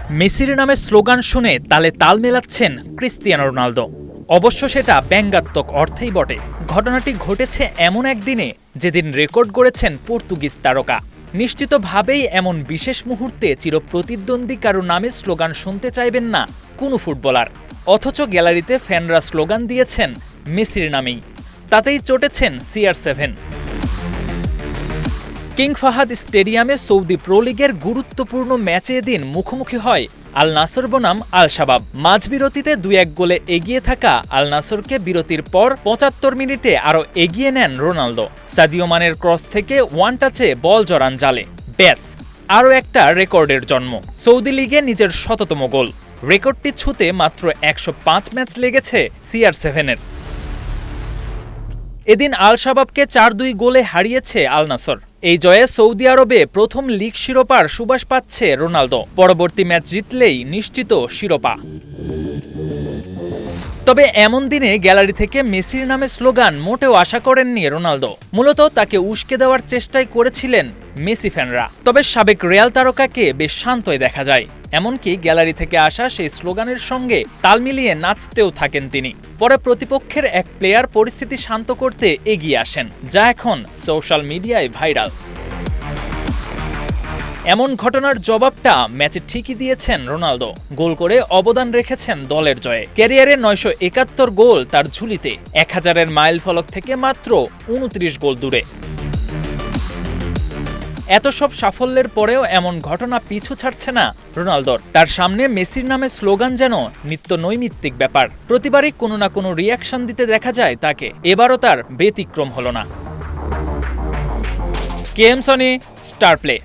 মেসির নামে স্লোগান শুনে তালে তাল মেলাচ্ছেন ক্রিস্টিয়ানো রোনালদো। অবশ্য সেটা ব্যঙ্গাত্মক অর্থেই বটে। ঘটনাটি ঘটেছে এমন একদিনে যেদিন রেকর্ড গড়েছেন পর্তুগিজ তারকা। নিশ্চিতভাবেই এমন বিশেষ মুহূর্তে চিরপ্রতিদ্বন্দ্বী কারো নামে স্লোগান শুনতে চাইবেন না কোনো ফুটবলার। অথচ গ্যালারিতে ফ্যানরা স্লোগান দিয়েছেন মেসির নামেই। তাতেই চটেছেন CR7। কিং ফাহাদ স্টেডিয়ামে সৌদি প্রো লিগের গুরুত্বপূর্ণ ম্যাচে এদিন মুখোমুখি হয় আল নাসর বনাম আল শাবাব। মাঝবিরতিতে 2-1 গোলে এগিয়ে থাকা আল নাসরকে বিরতির পর 75 মিনিটে আরও এগিয়ে নেন রোনালদো। সাদিও মানের ক্রস থেকে ওয়ান টাচে বল জড়ান জালে। ব্যাস, আরও একটা রেকর্ডের জন্ম। সৌদি লিগে নিজের 100তম গোল। রেকর্ডটি ছুঁতে মাত্র 105 ম্যাচ লেগেছে CR7-এর। এদিন আল শাবাবকে 4-2 গোলে হারিয়েছে আল নাসর। এই জয়ে সৌদি আরবে প্রথম লিগ শিরোপার সুবাস পাচ্ছে রোনালদো। পরবর্তী ম্যাচ জিতলেই নিশ্চিত শিরোপা। তবে এমন দিনে গ্যালারি থেকে মেসির নামে স্লোগান মোটেও আশা করেননি রোনালদো। মূলত তাকে উস্কে দেওয়ার চেষ্টাই করেছিলেন মেসি ফ্যানরা। তবে সাবেক রিয়াল তারকাকে বেশ শান্তই দেখা যায়। এমনকি গ্যালারি থেকে আসা সেই স্লোগানের সঙ্গে তাল মিলিয়ে নাচতেও থাকেন তিনি। পরে প্রতিপক্ষের এক প্লেয়ার পরিস্থিতি শান্ত করতে এগিয়ে আসেন, যা এখন সোশ্যাল মিডিয়ায় ভাইরাল। এমন ঘটনার জবাবটা ম্যাচে ঠিকই দিয়েছেন রোনালদো। গোল করে অবদান রেখেছেন দলের জয়ে। ক্যারিয়ারে 971 গোল তার ঝুলিতে। 1000-এর মাইল ফলক থেকে মাত্র 29 গোল দূরে। এত সব সাফল্যের পরেও এমন ঘটনা পিছু ছাড়ছে না রোনালদোর। তার সামনে মেসির নামে স্লোগান যেন নিত্য নৈমিত্তিক ব্যাপার। প্রতিবারই কোনো না কোনো রিয়াকশন দিতে দেখা যায় তাকে। এবারও তার ব্যতিক্রম হলো না। KM Sony, star play.